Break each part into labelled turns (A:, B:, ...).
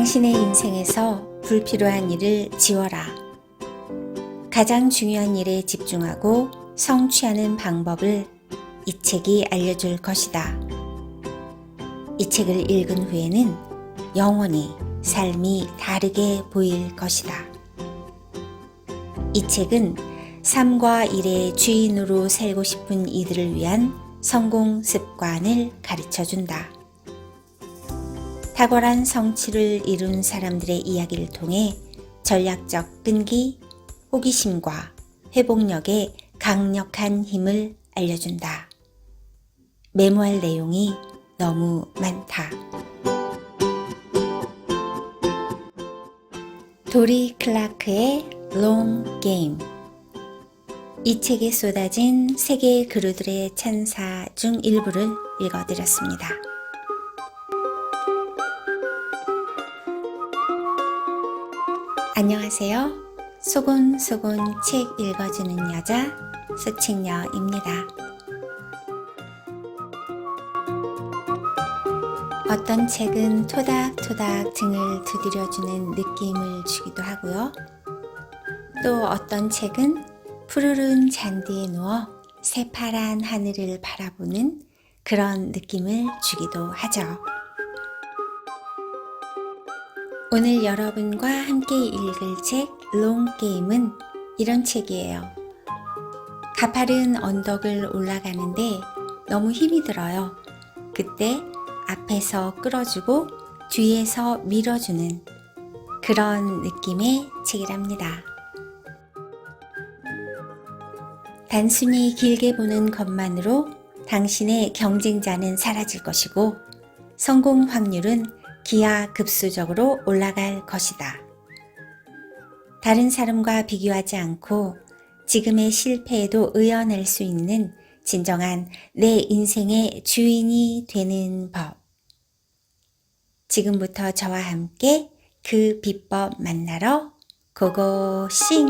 A: 당신의 인생에서 불필요한 일을 지워라. 가장 중요한 일에 집중하고 성취하는 방법을 이 책이 알려줄 것이다. 이 책을 읽은 후에는 영원히 삶이 다르게 보일 것이다. 이 책은 삶과 일의 주인으로 살고 싶은 이들을 위한 성공 습관을 가르쳐준다. 탁월한 성취를 이룬 사람들의 이야기를 통해 전략적 끈기, 호기심과 회복력의 강력한 힘을 알려준다. 메모할 내용이 너무 많다. 도리 클라크의 롱 게임. 이 책에 쏟아진 세계 그루들의 찬사 중 일부를 읽어드렸습니다. 안녕하세요. 소곤소곤 책 읽어주는 여자 수책녀입니다. 어떤 책은 토닥토닥 등을 두드려주는 느낌을 주기도 하고요. 또 어떤 책은 푸르른 잔디에 누워 새파란 하늘을 바라보는 그런 느낌을 주기도 하죠. 오늘 여러분과 함께 읽을 책 롱게임은 이런 책이에요. 가파른 언덕을 올라가는데 너무 힘이 들어요. 그때 앞에서 끌어주고 뒤에서 밀어주는 그런 느낌의 책이랍니다. 단순히 길게 보는 것만으로 당신의 경쟁자는 사라질 것이고 성공 확률은 기하급수적으로 올라갈 것이다. 다른 사람과 비교하지 않고 지금의 실패에도 의연할 수 있는 진정한 내 인생의 주인이 되는 법. 지금부터 저와 함께 그 비법 만나러 고고싱!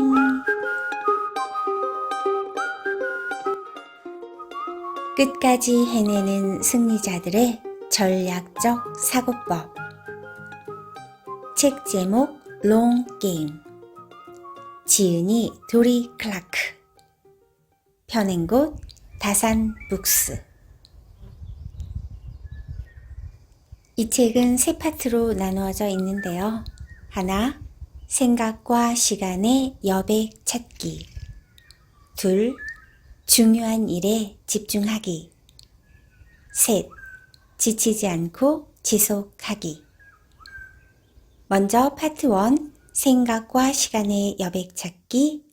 A: 끝까지 해내는 승리자들의 전략적 사고법. 책 제목 롱 게임. 지은이 도리 클라크. 펴낸 곳 다산 북스. 이 책은 세 파트로 나누어져 있는데요. 하나, 생각과 시간의 여백 찾기. 둘, 중요한 일에 집중하기. 셋, 지치지 않고 지속하기. 먼저 파트 1, 생각과 시간의 여백 찾기.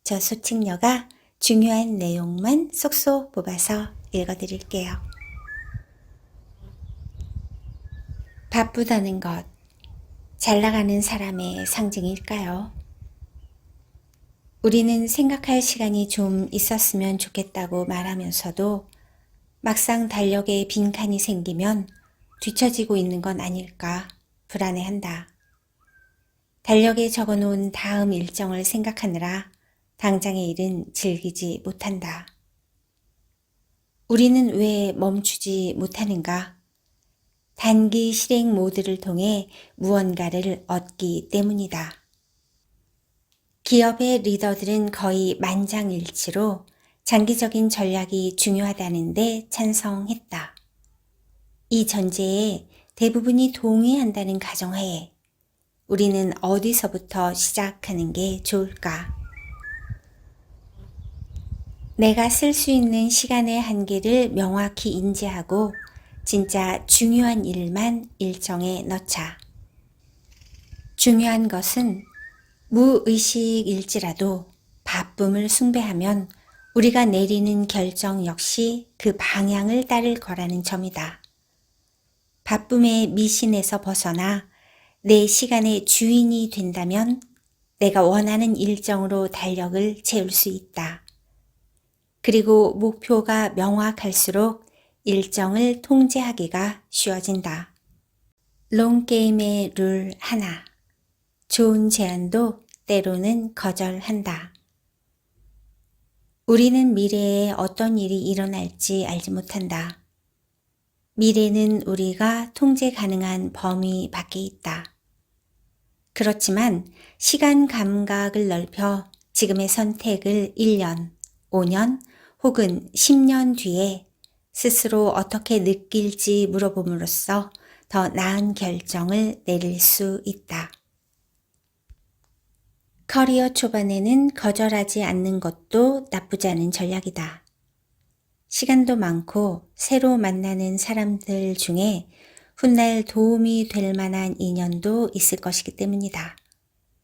A: 저 소책녀가 중요한 내용만 쏙쏙 뽑아서 읽어드릴게요. 바쁘다는 것, 잘 나가는 사람의 상징일까요? 우리는 생각할 시간이 좀 있었으면 좋겠다고 말하면서도 막상 달력에 빈칸이 생기면 뒤처지고 있는 건 아닐까 불안해한다. 달력에 적어놓은 다음 일정을 생각하느라 당장의 일은 즐기지 못한다. 우리는 왜 멈추지 못하는가? 단기 실행 모드를 통해 무언가를 얻기 때문이다. 기업의 리더들은 거의 만장일치로 장기적인 전략이 중요하다는데 찬성했다. 이 전제에 대부분이 동의한다는 가정하에 우리는 어디서부터 시작하는 게 좋을까? 내가 쓸 수 있는 시간의 한계를 명확히 인지하고 진짜 중요한 일만 일정에 넣자. 중요한 것은 무의식일지라도 바쁨을 숭배하면 우리가 내리는 결정 역시 그 방향을 따를 거라는 점이다. 바쁨의 미신에서 벗어나 내 시간의 주인이 된다면 내가 원하는 일정으로 달력을 채울 수 있다. 그리고 목표가 명확할수록 일정을 통제하기가 쉬워진다. 롱게임의 룰 하나. 좋은 제안도 때로는 거절한다. 우리는 미래에 어떤 일이 일어날지 알지 못한다. 미래는 우리가 통제 가능한 범위 밖에 있다. 그렇지만 시간 감각을 넓혀 지금의 선택을 1년, 5년 혹은 10년 뒤에 스스로 어떻게 느낄지 물어봄으로써 더 나은 결정을 내릴 수 있다. 커리어 초반에는 거절하지 않는 것도 나쁘지 않은 전략이다. 시간도 많고 새로 만나는 사람들 중에 훗날 도움이 될 만한 인연도 있을 것이기 때문이다.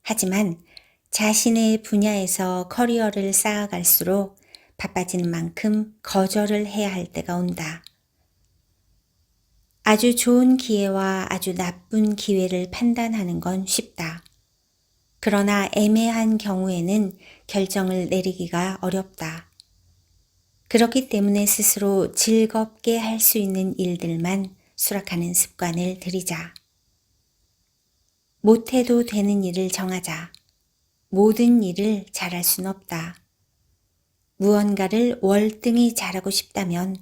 A: 하지만 자신의 분야에서 커리어를 쌓아갈수록 바빠지는 만큼 거절을 해야 할 때가 온다. 아주 좋은 기회와 아주 나쁜 기회를 판단하는 건 쉽다. 그러나 애매한 경우에는 결정을 내리기가 어렵다. 그렇기 때문에 스스로 즐겁게 할 수 있는 일들만 수락하는 습관을 들이자. 못해도 되는 일을 정하자. 모든 일을 잘할 순 없다. 무언가를 월등히 잘하고 싶다면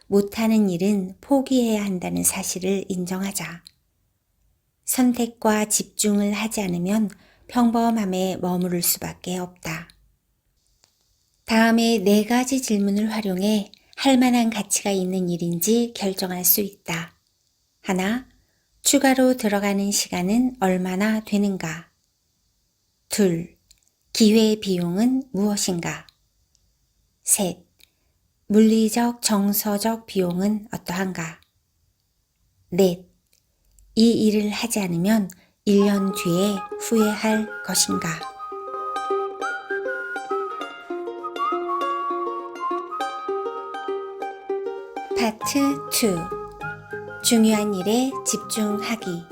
A: 못하는 일은 포기해야 한다는 사실을 인정하자. 선택과 집중을 하지 않으면 평범함에 머무를 수밖에 없다. 다음에 4가지 질문을 활용해 할 만한 가치가 있는 일인지 결정할 수 있다. 하나, 추가로 들어가는 시간은 얼마나 되는가? 둘, 기회 비용은 무엇인가? 셋, 물리적, 정서적 비용은 어떠한가? 넷, 이 일을 하지 않으면 1년 뒤에 후회할 것인가? 파트 2. 중요한 일에 집중하기.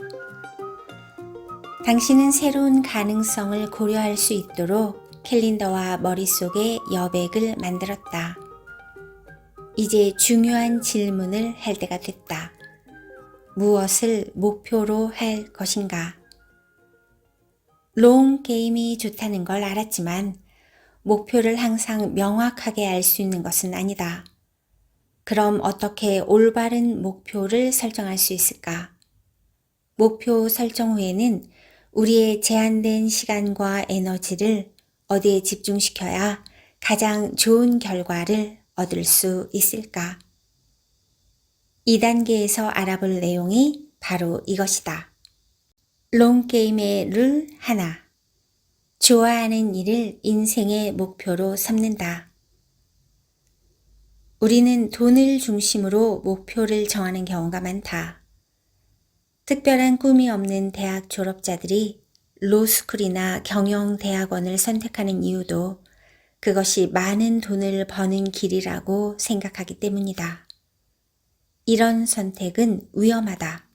A: 당신은 새로운 가능성을 고려할 수 있도록 캘린더와 머릿속에 여백을 만들었다. 이제 중요한 질문을 할 때가 됐다. 무엇을 목표로 할 것인가? 롱 게임이 좋다는 걸 알았지만 목표를 항상 명확하게 알 수 있는 것은 아니다. 그럼 어떻게 올바른 목표를 설정할 수 있을까? 목표 설정 후에는 우리의 제한된 시간과 에너지를 어디에 집중시켜야 가장 좋은 결과를 얻을 수 있을까? 2단계에서 알아볼 내용이 바로 이것이다. 롱게임의 룰 하나. 좋아하는 일을 인생의 목표로 삼는다. 우리는 돈을 중심으로 목표를 정하는 경우가 많다. 특별한 꿈이 없는 대학 졸업자들이 로스쿨이나 경영대학원을 선택하는 이유도 그것이 많은 돈을 버는 길이라고 생각하기 때문이다. 이런 선택은 위험하다.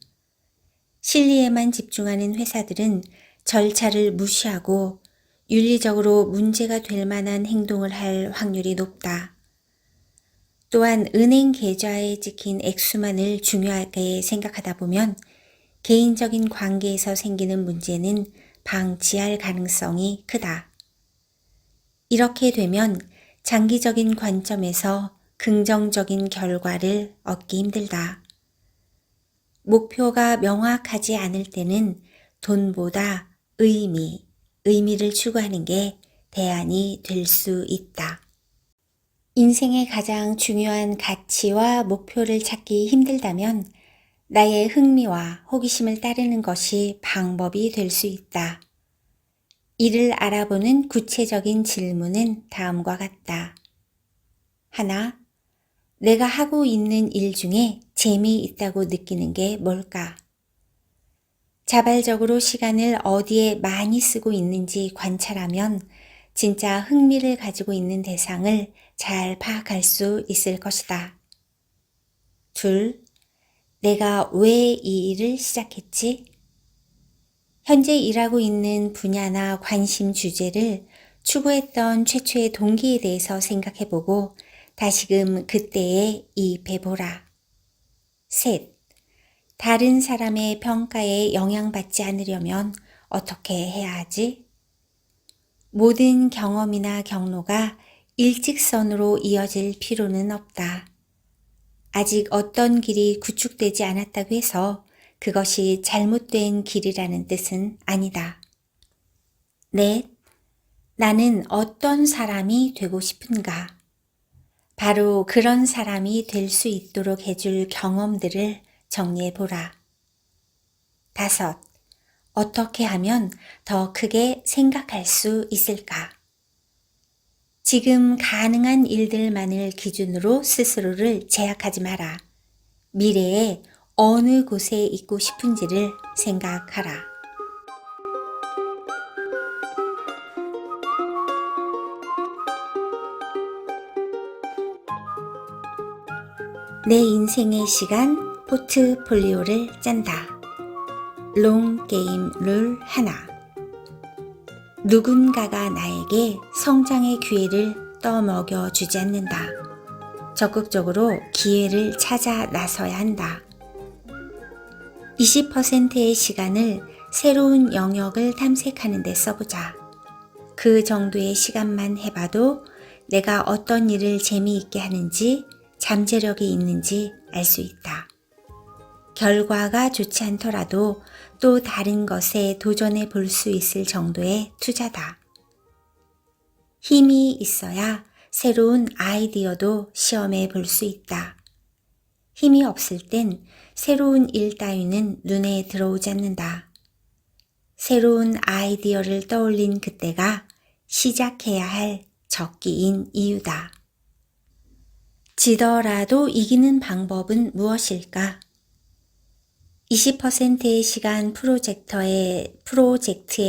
A: 실리에만 집중하는 회사들은 절차를 무시하고 윤리적으로 문제가 될 만한 행동을 할 확률이 높다. 또한 은행 계좌에 찍힌 액수만을 중요하게 생각하다 보면 개인적인 관계에서 생기는 문제는 방치할 가능성이 크다. 이렇게 되면 장기적인 관점에서 긍정적인 결과를 얻기 힘들다. 목표가 명확하지 않을 때는 돈보다 의미를 추구하는 게 대안이 될 수 있다. 인생의 가장 중요한 가치와 목표를 찾기 힘들다면 나의 흥미와 호기심을 따르는 것이 방법이 될 수 있다. 이를 알아보는 구체적인 질문은 다음과 같다. 하나, 내가 하고 있는 일 중에 재미있다고 느끼는 게 뭘까? 자발적으로 시간을 어디에 많이 쓰고 있는지 관찰하면 진짜 흥미를 가지고 있는 대상을 잘 파악할 수 있을 것이다. 둘, 내가 왜 이 일을 시작했지? 현재 일하고 있는 분야나 관심 주제를 추구했던 최초의 동기에 대해서 생각해보고 다시금 그때에 이입해보라. 셋, 다른 사람의 평가에 영향받지 않으려면 어떻게 해야 하지? 모든 경험이나 경로가 일직선으로 이어질 필요는 없다. 아직 어떤 길이 구축되지 않았다고 해서 그것이 잘못된 길이라는 뜻은 아니다. 넷. 나는 어떤 사람이 되고 싶은가? 바로 그런 사람이 될 수 있도록 해줄 경험들을 정리해 보라. 5. 어떻게 하면 더 크게 생각할 수 있을까? 지금 가능한 일들만을 기준으로 스스로를 제약하지 마라. 미래에 어느 곳에 있고 싶은지를 생각하라. 내 인생의 시간 포트폴리오를 짠다. 롱 게임 룰 하나. 누군가가 나에게 성장의 기회를 떠먹여 주지 않는다. 적극적으로 기회를 찾아 나서야 한다. 20%의 시간을 새로운 영역을 탐색하는 데 써보자. 그 정도의 시간만 해봐도 내가 어떤 일을 재미있게 하는지, 잠재력이 있는지 알 수 있다. 결과가 좋지 않더라도 또 다른 것에 도전해 볼 수 있을 정도의 투자다. 힘이 있어야 새로운 아이디어도 시험해 볼 수 있다. 힘이 없을 땐 새로운 일 따위는 눈에 들어오지 않는다. 새로운 아이디어를 떠올린 그때가 시작해야 할 적기인 이유다. 지더라도 이기는 방법은 무엇일까? 20%의 시간 프로젝트에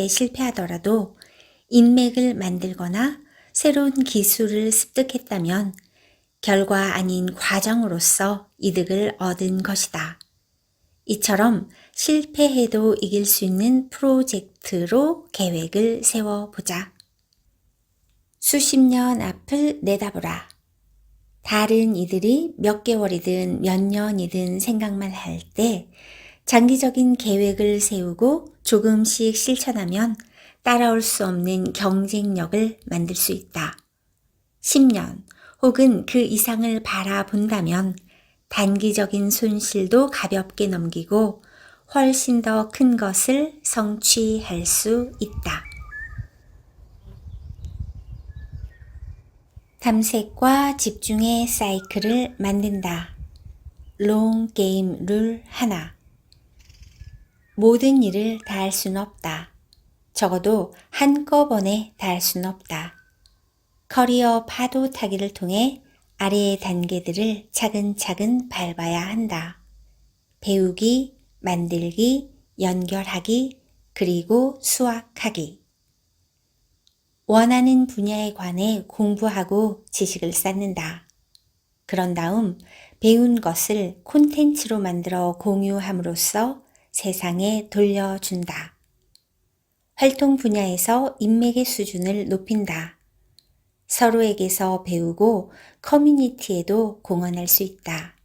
A: 실패하더라도 인맥을 만들거나 새로운 기술을 습득했다면 결과 아닌 과정으로서 이득을 얻은 것이다. 이처럼 실패해도 이길 수 있는 프로젝트로 계획을 세워보자. 수십 년 앞을 내다보라. 다른 이들이 몇 개월이든 몇 년이든 생각만 할 때 장기적인 계획을 세우고 조금씩 실천하면 따라올 수 없는 경쟁력을 만들 수 있다. 10년 혹은 그 이상을 바라본다면 단기적인 손실도 가볍게 넘기고 훨씬 더 큰 것을 성취할 수 있다. 탐색과 집중의 사이클을 만든다. 롱 게임 룰 하나. 모든 일을 다 할 수는 없다. 적어도 한꺼번에 다 할 수는 없다. 커리어 파도 타기를 통해 아래의 단계들을 차근차근 밟아야 한다. 배우기, 만들기, 연결하기, 그리고 수확하기. 원하는 분야에 관해 공부하고 지식을 쌓는다. 그런 다음 배운 것을 콘텐츠로 만들어 공유함으로써 세상에 돌려준다. 활동 분야에서 인맥의 수준을 높인다. 서로에게서 배우고 커뮤니티에도 공헌할 수 있다.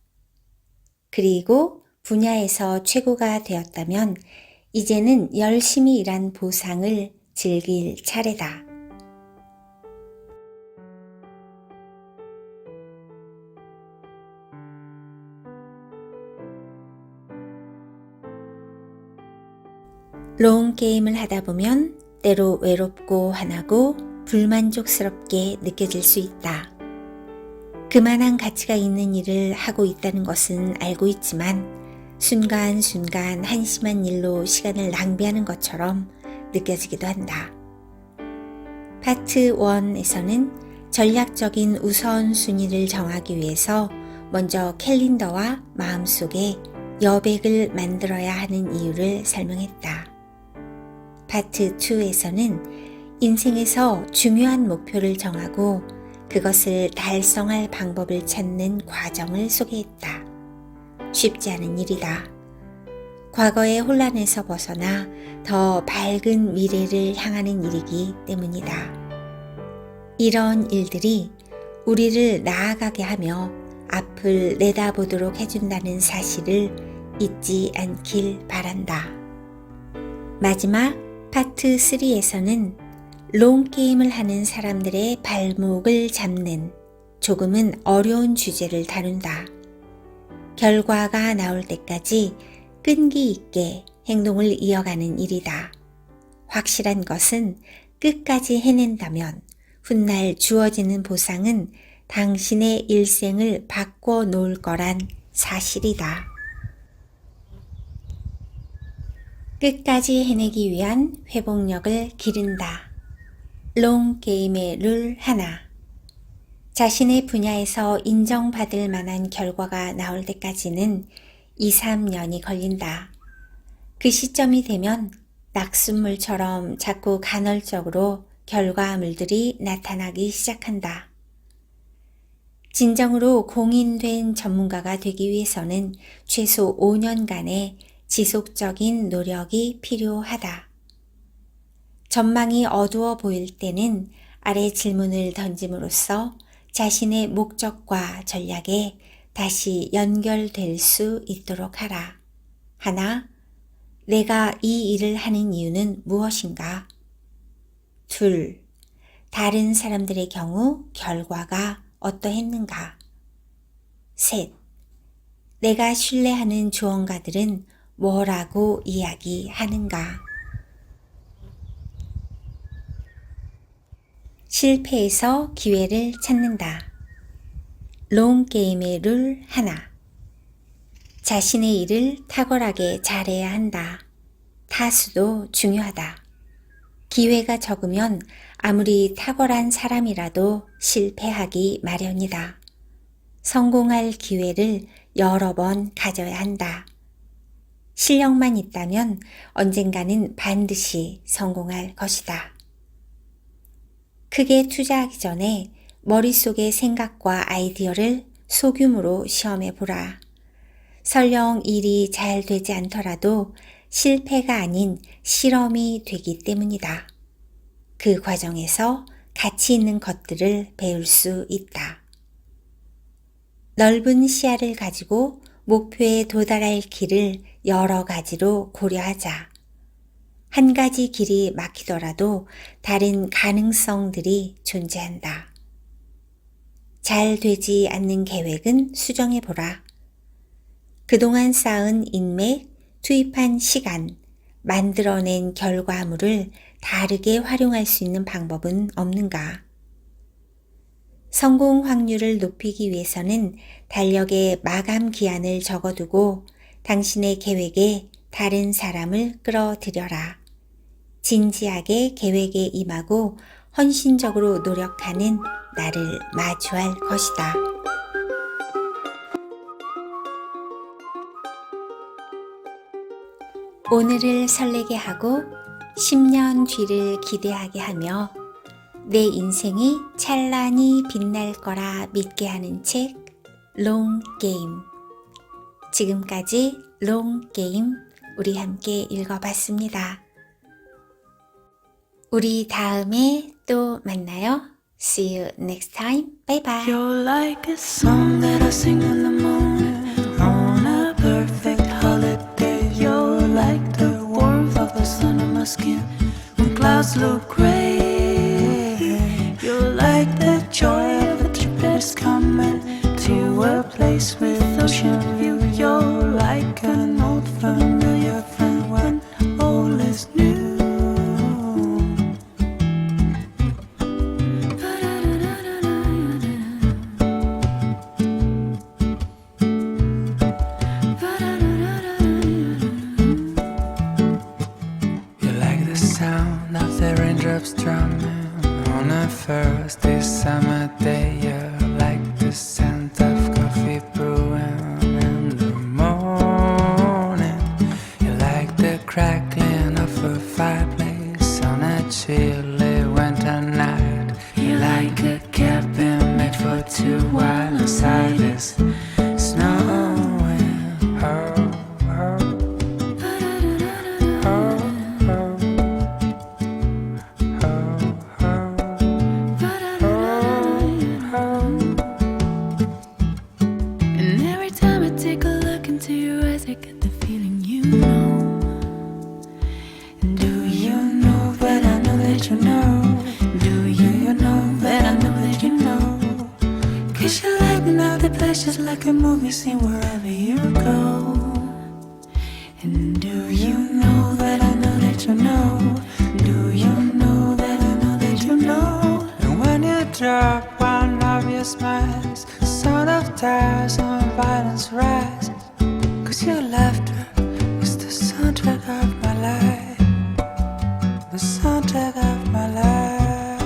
A: 그리고 분야에서 최고가 되었다면 이제는 열심히 일한 보상을 즐길 차례다. 롱 게임을 하다 보면 때로 외롭고 화나고 불만족스럽게 느껴질 수 있다. 그만한 가치가 있는 일을 하고 있다는 것은 알고 있지만 순간순간 한심한 일로 시간을 낭비하는 것처럼 느껴지기도 한다. 파트 1에서는 전략적인 우선순위를 정하기 위해서 먼저 캘린더와 마음속에 여백을 만들어야 하는 이유를 설명했다. 파트 2에서는 인생에서 중요한 목표를 정하고 그것을 달성할 방법을 찾는 과정을 소개했다. 쉽지 않은 일이다. 과거의 혼란에서 벗어나 더 밝은 미래를 향하는 일이기 때문이다. 이런 일들이 우리를 나아가게 하며 앞을 내다보도록 해준다는 사실을 잊지 않길 바란다. 마지막 파트 3에서는 롱게임을 하는 사람들의 발목을 잡는 조금은 어려운 주제를 다룬다. 결과가 나올 때까지 끈기 있게 행동을 이어가는 일이다. 확실한 것은 끝까지 해낸다면 훗날 주어지는 보상은 당신의 일생을 바꿔 놓을 거란 사실이다. 끝까지 해내기 위한 회복력을 기른다. 롱 게임의 룰 하나. 자신의 분야에서 인정받을 만한 결과가 나올 때까지는 2, 3년이 걸린다. 그 시점이 되면 낙숫물처럼 자꾸 간헐적으로 결과물들이 나타나기 시작한다. 진정으로 공인된 전문가가 되기 위해서는 최소 5년간의 지속적인 노력이 필요하다. 전망이 어두워 보일 때는 아래 질문을 던짐으로써 자신의 목적과 전략에 다시 연결될 수 있도록 하라. 하나, 내가 이 일을 하는 이유는 무엇인가? 둘, 다른 사람들의 경우 결과가 어떠했는가? 셋, 내가 신뢰하는 조언가들은 뭐라고 이야기하는가? 실패에서 기회를 찾는다. 롱 게임의 룰 하나. 자신의 일을 탁월하게 잘해야 한다. 타수도 중요하다. 기회가 적으면 아무리 탁월한 사람이라도 실패하기 마련이다. 성공할 기회를 여러 번 가져야 한다. 실력만 있다면 언젠가는 반드시 성공할 것이다. 크게 투자하기 전에 머릿속의 생각과 아이디어를 소규모로 시험해 보라. 설령 일이 잘 되지 않더라도 실패가 아닌 실험이 되기 때문이다. 그 과정에서 가치 있는 것들을 배울 수 있다. 넓은 시야를 가지고 목표에 도달할 길을 여러 가지로 고려하자. 한 가지 길이 막히더라도 다른 가능성들이 존재한다. 잘 되지 않는 계획은 수정해 보라. 그동안 쌓은 인맥, 투입한 시간, 만들어낸 결과물을 다르게 활용할 수 있는 방법은 없는가? 성공 확률을 높이기 위해서는 달력에 마감 기한을 적어두고 당신의 계획에 다른 사람을 끌어들여라. 진지하게 계획에 임하고 헌신적으로 노력하는 나를 마주할 것이다. 오늘을 설레게 하고 10년 뒤를 기대하게 하며 내 인생이 찬란히 빛날 거라 믿게 하는 책 롱 게임. 지금까지 롱 게임 우리 함께 읽어봤습니다. 우리 다음에 또 만나요. See you next time. Bye bye.
B: You're like a song that I sing in the morning on a perfect holiday. You're like the warmth of the sun on my skin when clouds look gray. You're like the joy of a trip that's coming to a place with ocean view. You're like an old familiar friend when all is new. Sound of the raindrops drumming on a first this summer day. You're like the scent of coffee brewing in the morning. You're like the crackling of a fireplace on a chilly winter night. You're like a cabin made for two while inside is snowing. Oh, oh. Just like a movie scene wherever you go. And do you know that I know that you know? Do you know that I drop one obvious mask. The sound of tires and violence rise. 'Cause your laughter is the soundtrack of my life. The soundtrack of my life.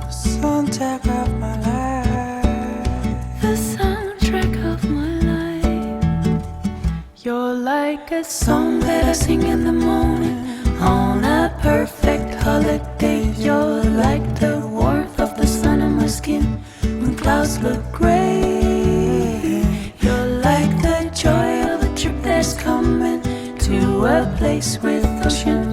B: The soundtrack of my life.
C: The soundtrack of my life. You're like a song that I sing in the morning on a perfect holiday. You're like the warmth of the sun on my skin when clouds look gray. You're like the joy of a trip that's coming to a place with ocean